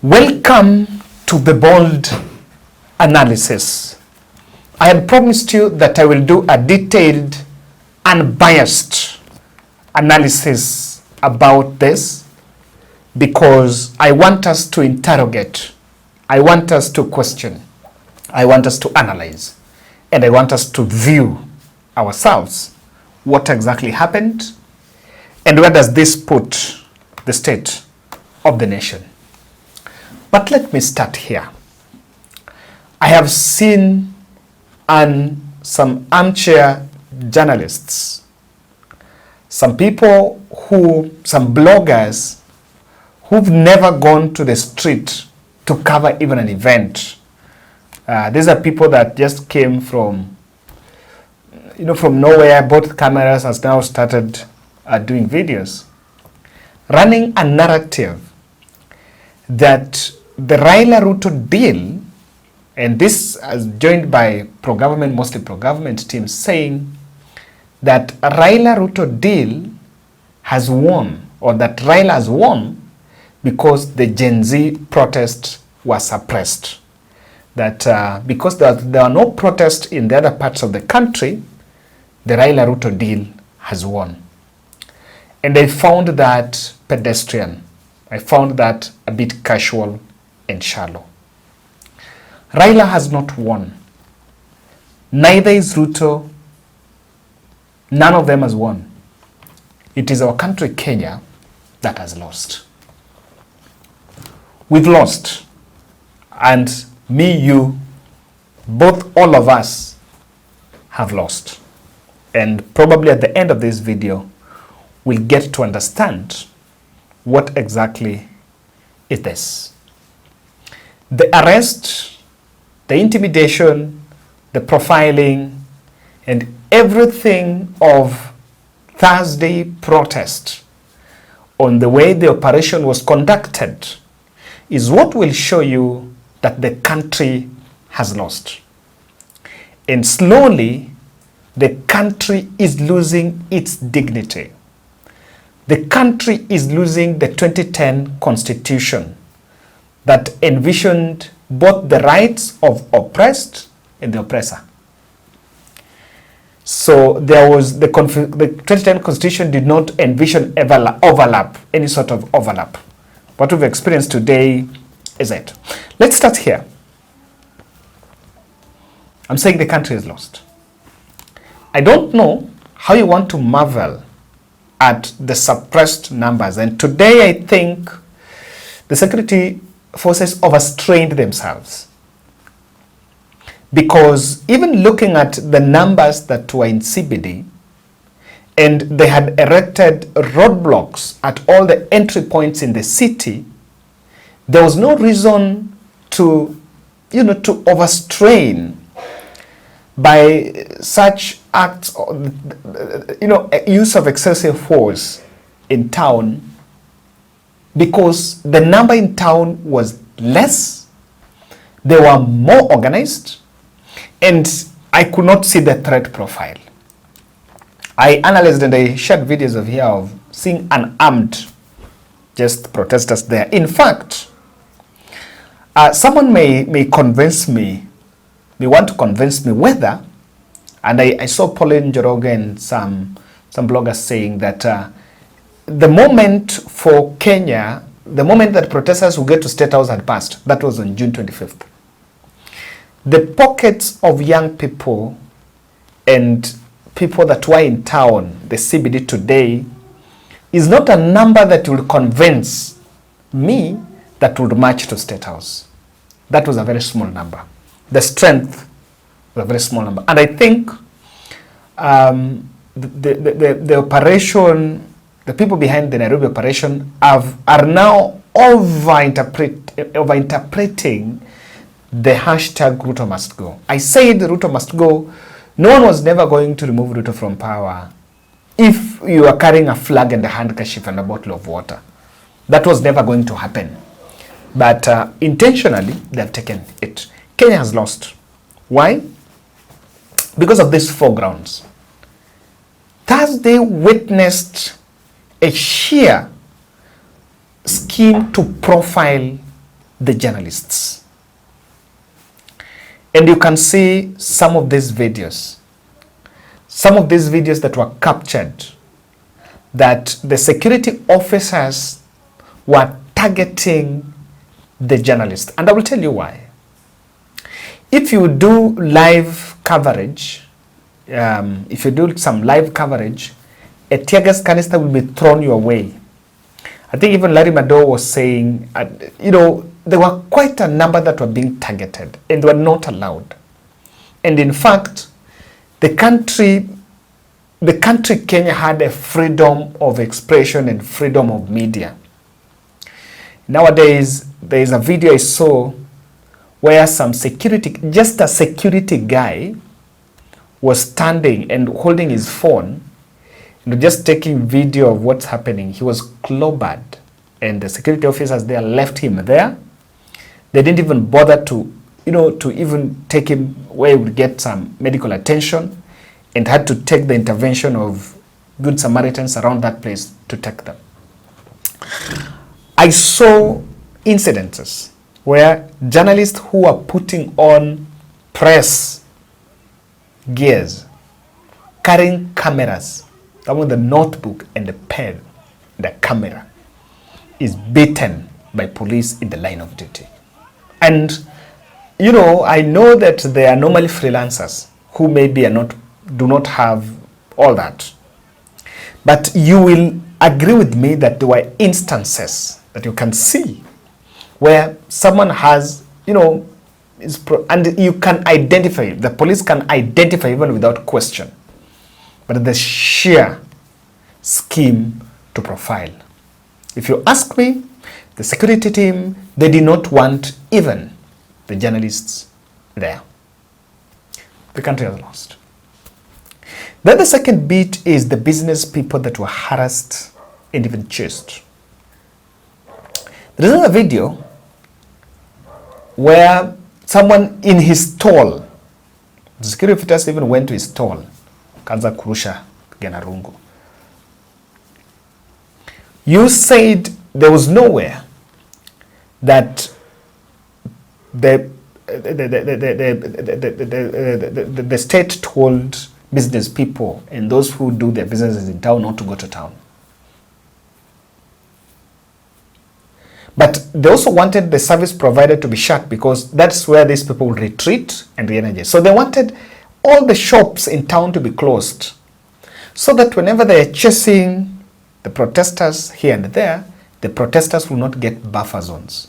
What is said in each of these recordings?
Welcome to the bold analysis. I had promised you that I will do a detailed, unbiased analysis about this because I want us to interrogate, I want us to question, I want us to analyze, and I want us to view ourselves what exactly happened and where does this put the state of the nation. But let me start here. I have seen some armchair journalists, some people some bloggers who've never gone to the street to cover even an event. These are people that just came from nowhere, bought cameras, has now started doing videos, running a narrative that the Raila-Ruto deal, and this is joined by pro-government, mostly pro-government teams, saying that Raila-Ruto deal has won, or that Raila has won because the Gen Z protests were suppressed. That because there are no protests in the other parts of the country, the Raila-Ruto deal has won. And I found that pedestrian. I found that a bit casual and shallow. Raila has not won. Neither is Ruto. None of them has won. It is our country, Kenya, that has lost. We've lost. And me, you, both, all of us have lost. And probably at the end of this video, we'll get to understand what exactly is this. The arrest, the intimidation, the profiling, and everything of Thursday protest on the way the operation was conducted is what will show you that the country has lost. And slowly, the country is losing its dignity. The country is losing the 2010 constitution that envisioned both the rights of oppressed and the oppressor. So there was the 2010 constitution did not envision overlap, any sort of overlap. What we've experienced today is it. Let's start here. I'm saying the country is lost. I don't know how you want to marvel at the suppressed numbers. And today I think the security forces overstrained themselves. Because even looking at the numbers that were in CBD, and they had erected roadblocks at all the entry points in the city, there was no reason to overstrain by such acts, use of excessive force in town, because the number in town was less, they were more organized, and I could not see the threat profile. I analyzed and I shared videos of seeing unarmed just protesters there. In fact, someone may convince me, may want to convince me whether, and I saw Pauline Njoroge and some bloggers saying that the moment for Kenya, the moment that protesters will get to State House had passed. That was on June 25th. The pockets of young people and people that were in town, the CBD today, is not a number that will convince me that would march to State House. That was a very small number. The strength was a very small number. And I think the operation, the people behind the Nairobi operation are now overinterpreting the hashtag Ruto must go. I said Ruto must go. No one was never going to remove Ruto from power if you are carrying a flag and a handkerchief and a bottle of water. That was never going to happen. But intentionally, they have taken it. Kenya has lost. Why? Because of these four grounds. Thursday witnessed a sheer scheme to profile the journalists. And you can see some of these videos. Some of these videos that were captured, that the security officers were targeting the journalists. And I will tell you why. If you do live coverage, if you do some live coverage, a tear gas canister will be thrown your way. I think even Larry Madowo was saying, there were quite a number that were being targeted and were not allowed. And in fact, the country Kenya had a freedom of expression and freedom of media. Nowadays, there is a video I saw where just a security guy was standing and holding his phone, just taking video of what's happening. He was clobbered, and the security officers there left him there. They didn't even bother to even take him where he would get some medical attention, and had to take the intervention of good Samaritans around that place to take them. I saw incidences where journalists who are putting on press gears, carrying cameras, with the notebook and the pen, the camera, is beaten by police in the line of duty. And, I know that they are normally freelancers who maybe do not have all that. But you will agree with me that there were instances that you can see where someone has, and you can identify, the police can identify even without question, but the sheer scheme to profile. If you ask me, the security team, they did not want even the journalists there. The country has lost. Then the second bit is the business people that were harassed and even chased. There is another video where someone in his stall, the security officers even went to his stall, Kanza Kurusha Genarungu. You said there was nowhere that the state told business people and those who do their businesses in town not to go to town. But they also wanted the service provider to be shut because that's where these people would retreat and re-energize. So they wanted all the shops in town to be closed so that whenever they are chasing the protesters here and there, the protesters will not get buffer zones.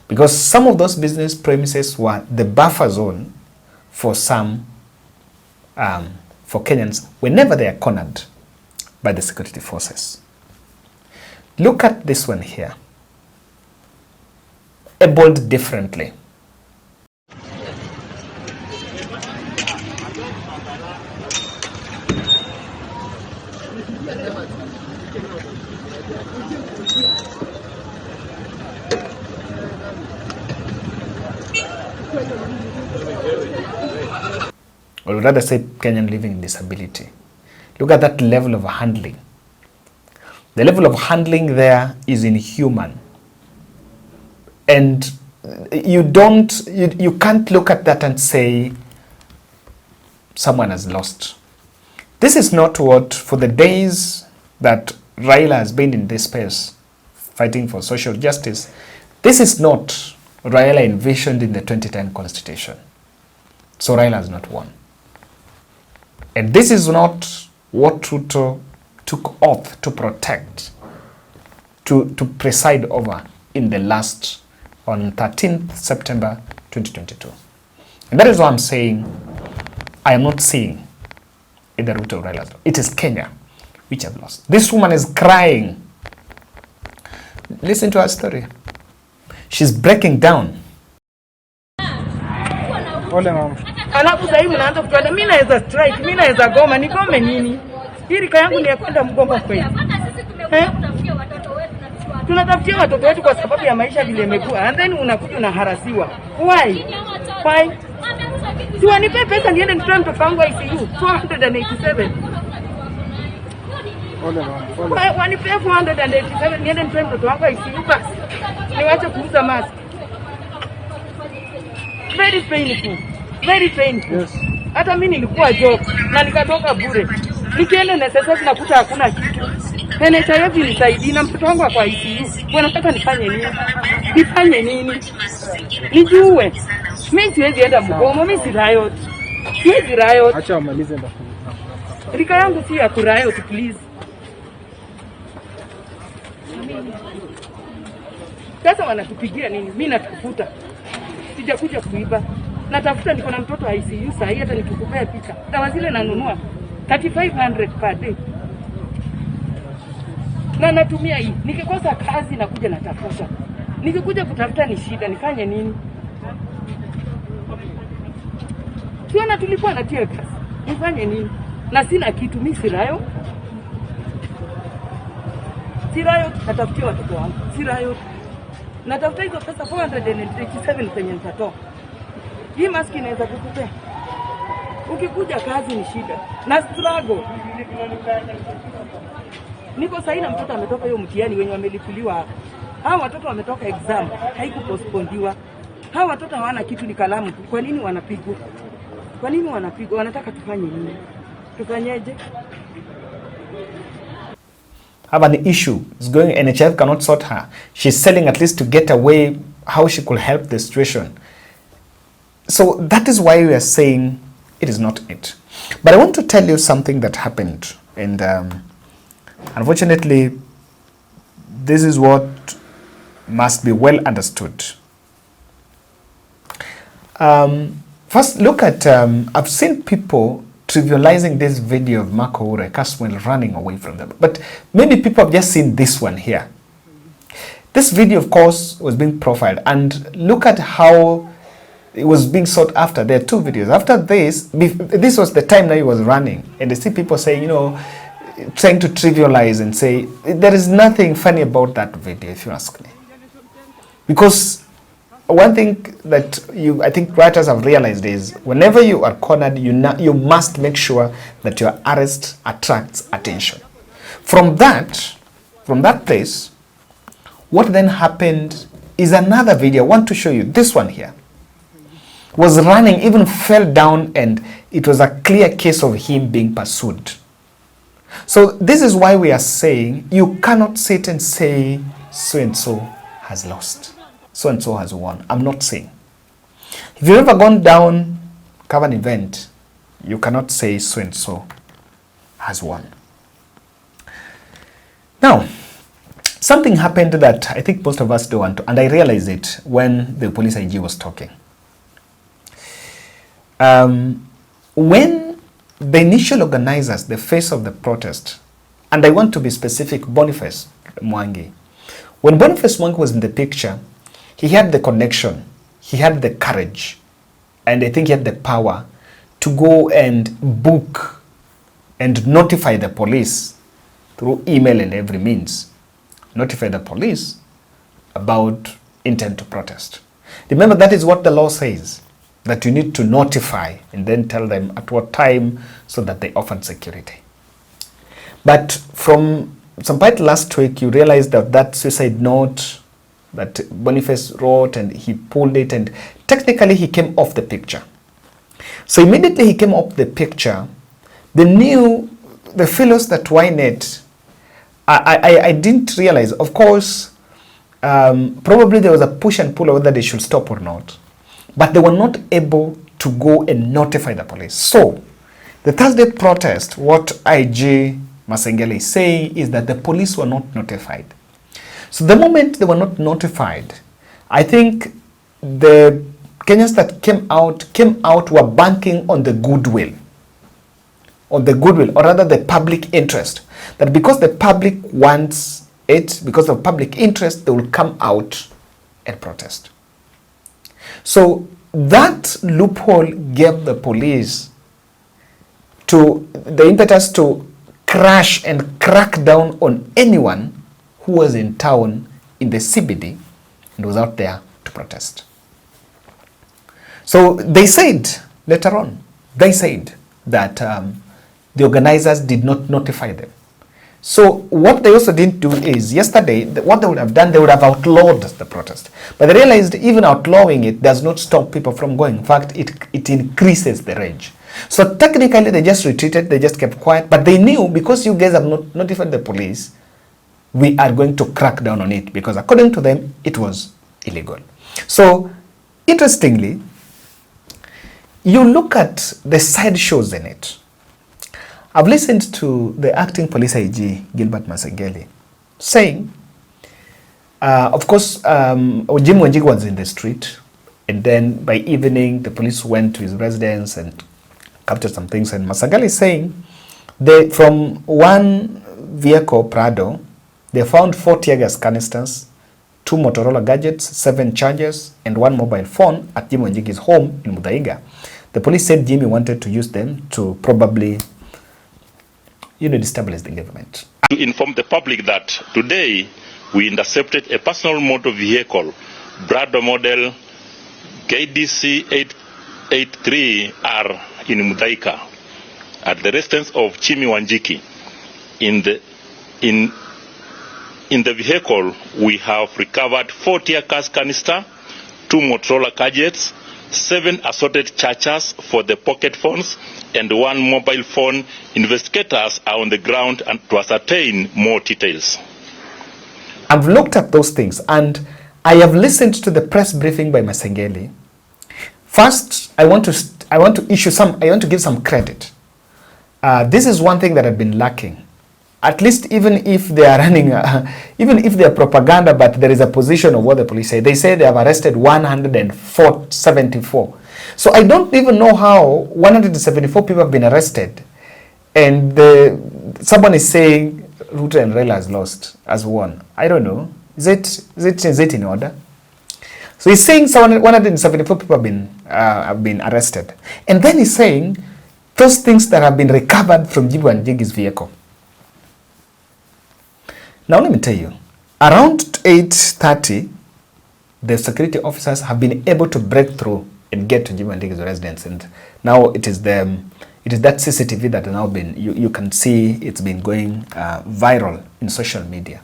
Because some of those business premises were the buffer zone for some, for Kenyans, whenever they are cornered by the security forces. Look at this one here. Abled differently. Or rather say Kenyan living in disability. Look at that level of handling. The level of handling there is inhuman. And you can't look at that and say someone has lost. This is not what, for the days that Raila has been in this space fighting for social justice, this is not what Raila envisioned in the 2010 constitution. So Raila has not won. And this is not what Ruto took oath to protect, to preside over in the last, on 13th September 2022. And that is why I'm saying I am not seeing either Ruto or Raila. It is Kenya which have lost. This woman is crying. Listen to her story. She's breaking down. Ole mama. Alafu sasa hivi naanza kutoa mimi naweza strike, mimi naweza goma, nikome nini? Hii rika yangu ni ya kwenda mgomba kweli. Tunatafutia watoto wetu kwa sababu ya maisha vile imekuwa. And then unakuja unaharasiwa. Why? Why? Si wanipe pesa niende nitoe mtoto wangu ICU 487. Ole mama. Wanipe 487 niende nitoe mtoto wangu ICU basi. Niwache kuuza mask. very painful, very painful. Yes. Hata mimi nilikuwa job na nikatoka bure. Nikienda NSSF nakuta hakuna kitu. NHIF nisaidie na mtoto wangu kwa ICU. Wanataka nifanye nini? Nifanye nini? Nijue. Mimi siwezi enda mgomo, mimi si riot. Siwezi riot. Acha wamalize ndio. Rika yangu si ya kuriot, please. Sasa wanatupigia nini? Mimi natafuta. Sijakuja kuiba. Natafuta, niko na mtoto wa ICU sasa, hata nikikupea picha. Dawa zile nanunua 3500 per day. Na natumia hii. Nikikosa kazi nakuja natafuta. Nikikuja kutafuta ni shida, nifanye nini? Siona tulikuwa na tear gas. Nifanye nini? Na sina kitu, mimi sirayo. Sirayo natafutia watoto wangu. Sirayo. Natafuta hizo pesa 487 penye nitatoa. Hii maski inaweza kukupea. Ukikuja kazi ni shida. Na struggle. Niko sahi na mtoto ametoka hiyo mtihani wenye wamelipuliwa hapa. Hao watoto wametoka exam, haikupostpondiwa. Hao watoto hawana kitu, ni kalamu. Kwa nini wanapigwa? Kwa nini wanapigwa? Wanataka tufanye nini? Tufanyeje? Have an issue. It's going, NHF cannot sort her. She's selling at least to get away how she could help the situation. So that is why we are saying it is not it. But I want to tell you something that happened. And unfortunately, this is what must be well understood. First, look at, I've seen people trivializing this video of Marco Ure Caswell running away from them. But maybe people have just seen this one here. This video, of course, was being profiled. And look at how it was being sought after. There are two videos. After this, this was the time that he was running. And I see people saying, you know, trying to trivialize and say, there is nothing funny about that video, if you ask me. Because one thing that I think writers have realized is whenever you are cornered, you must make sure that your arrest attracts attention. From that place, what then happened is another video. I want to show you this one here. Was running, even fell down, and it was a clear case of him being pursued. So this is why we are saying you cannot sit and say so-and-so has lost, so-and-so has won. I'm not saying. If you've ever gone down, cover an event, you cannot say so-and-so has won. Now, something happened that I think most of us don't want to, and I realized it when the police IG was talking. When the initial organizers, the face of the protest, and I want to be specific, Boniface Mwangi. When Boniface Mwangi was in the picture, he had the connection, he had the courage, and I think he had the power to go and book and notify the police through email and every means. Notify the police about intent to protest. Remember, that is what the law says, that you need to notify and then tell them at what time so that they offer security. But from some point last week, you realized that that suicide note that Boniface wrote, and he pulled it, and technically he came off the picture. So immediately he came off the picture, the fellows that Ynet, I didn't realize, of course, probably there was a push and pull whether they should stop or not. But they were not able to go and notify the police. So, the Thursday protest, what IG Masengele is saying is that the police were not notified. So the moment they were not notified, I think the Kenyans that came out were banking on the goodwill. On the goodwill, or rather the public interest. That because the public wants it, because of public interest, they will come out and protest. So that loophole gave the police the impetus to crash and crack down on anyone who was in town in the CBD and was out there to protest. So they said later on, they said that the organizers did not notify them. So what they also didn't do is, yesterday, what they would have done, they would have outlawed the protest. But they realized even outlawing it does not stop people from going. In fact, it increases the rage. So technically, they just retreated, they just kept quiet, but they knew, because you guys have not notified the police, we are going to crack down on it, because according to them, it was illegal. So, interestingly, you look at the side shows in it. I've listened to the acting police IG, Gilbert Masengeli, saying, of course, Jim Wanjigi was in the street, and then by evening, the police went to his residence and captured some things. And Masengeli is saying, from one vehicle, Prado, they found 4 tear gas canisters, 2 Motorola gadgets, 7 chargers, and 1 mobile phone at Jim Wanjigi's home in Muthaiga. The police said Jimmy wanted to use them to probably destabilize the government. To inform the public that today we intercepted a personal motor vehicle, Brado model KDC 883R in Muthaiga, at the residence of Jimmy Wanjigi. In the vehicle, we have recovered 4 tear gas canister, 2 Motorola gadgets, 7 assorted chargers for the pocket phones, and 1 mobile phone. Investigators are on the ground and to ascertain more details. I've looked at those things, and I have listened to the press briefing by Masengeli. First, I want to give some credit. This is one thing that had been lacking. At least, even if they are running, even if they are propaganda, but there is a position of what the police say. They say they have arrested 174. So I don't even know how 174 people have been arrested, and someone is saying Ruto and Raila has won. I don't know. Is it in order? So he's saying 174 people have been arrested, and then he's saying those things that have been recovered from Jimmy Wanjigi's vehicle. Now let me tell you, around 8:30, the security officers have been able to break through and get to Jimmy Wanjigi's residence, and now it is that CCTV that has now been, you can see it's been going viral in social media.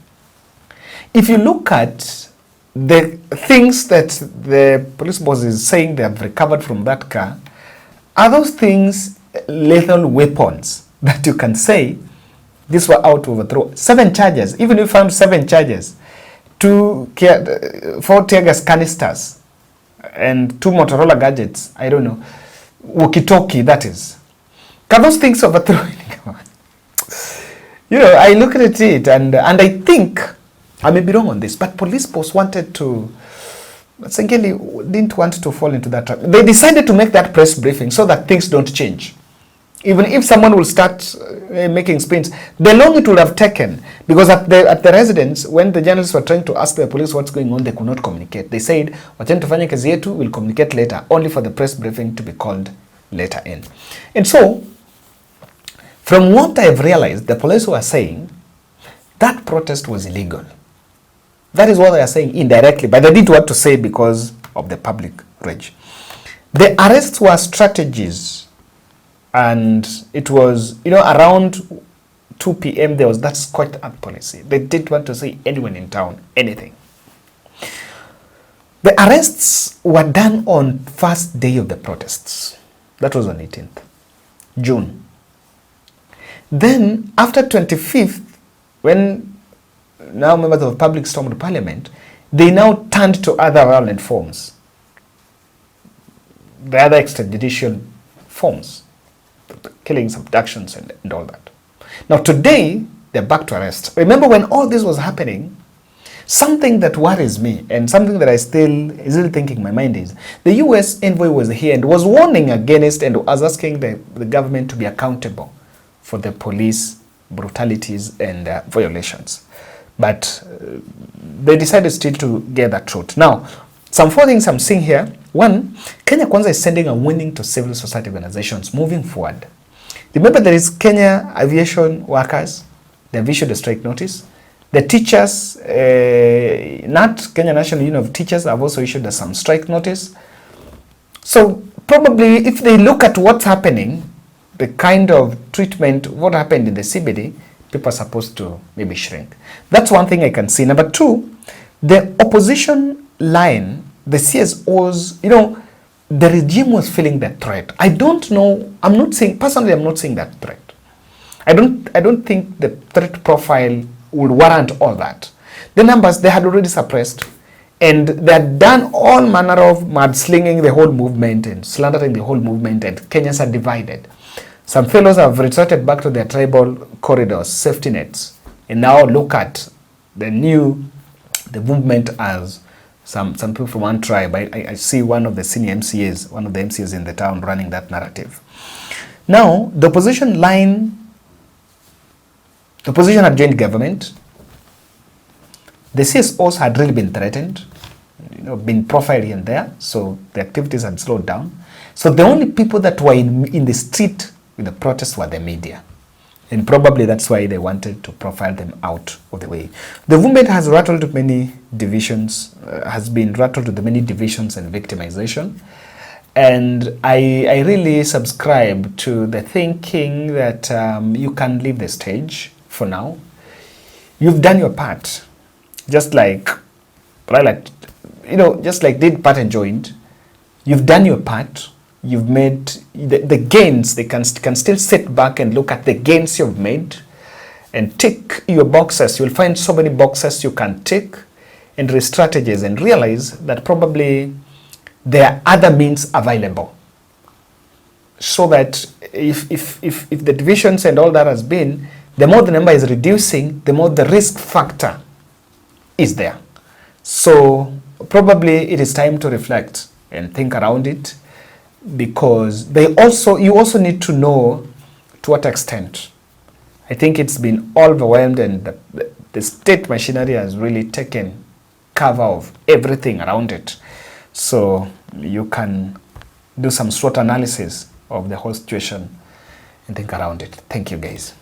If you look at the things that the police boss is saying they have recovered from that car, are those things lethal weapons that you can say these were out to overthrow? 7 chargers, even if you found 7 chargers, 4 tear gas canisters, and 2 Motorola gadgets, I don't know, walkie-talkie, that is. Can those things overthrow anyone? I look at it and I think, I may be wrong on this, but police boss wanted to, Sengeli didn't want to fall into that trap. They decided to make that press briefing so that things don't change. Even if someone will start making spins, the long it would have taken, because at the residence, when the journalists were trying to ask the police what's going on, they could not communicate. They said, "Wacheni tufanye kazi yetu, we'll communicate later," only for the press briefing to be called later in. And so, from what I've realized, the police were saying that protest was illegal. That is what they are saying indirectly, but they didn't want to say because of the public rage. The arrests were strategies. And it was, around 2 p.m. there was that squat up policy. They didn't want to see anyone in town, anything. The arrests were done on first day of the protests. That was on 18th June. Then after 25th, when now members of the public stormed parliament, they now turned to other violent forms. The other extrajudicial forms. Killings, abductions, and all that. Now today, they're back to arrest. Remember when all this was happening, something that worries me and something that I still is still thinking in my mind is the US envoy was here and was warning against and was asking the government to be accountable for the police brutalities and violations. But they decided still to get that truth. Now, some 4 things I'm seeing here. 1, Kenya Kwanza is sending a warning to civil society organizations moving forward. Remember, there is Kenya aviation workers. They have issued a strike notice. The teachers, not Kenya National Union of Teachers, have also issued some strike notice. So probably if they look at what's happening, the kind of treatment, what happened in the CBD, people are supposed to maybe shrink. That's one thing I can see. Number two, the opposition line, the CSOs, the regime was feeling that threat. I don't know, I'm not saying that threat. I don't think the threat profile would warrant all that. The numbers, they had already suppressed, and they had done all manner of mudslinging the whole movement and slandering the whole movement, and Kenyans are divided. Some fellows have resorted back to their tribal corridors, safety nets, and now look at the movement as some people from one tribe. I see one of the senior MCAs, one of the MCAs in the town running that narrative. Now, the opposition line, the opposition had joined government. The CSOs had really been threatened, been profiled here and there, so the activities had slowed down. So the only people that were in the street with the protests were the media. And probably that's why they wanted to profile them out of the way. The movement has rattled to many divisions, and victimization. And I really subscribe to the thinking that you can leave the stage for now. You've done your part. Just like did part and joined. You've done your part. You've made the gains. They can still sit back and look at the gains you've made and tick your boxes. You'll find so many boxes you can tick and re-strategize and realize that probably there are other means available. So that if the divisions and all that has been, the more the number is reducing, the more the risk factor is there. So probably it is time to reflect and think around it, because you also need to know to what extent. I think it's been overwhelmed, and the state machinery has really taken cover of everything around it. So you can do some SWOT analysis of the whole situation and think around it. Thank you, guys.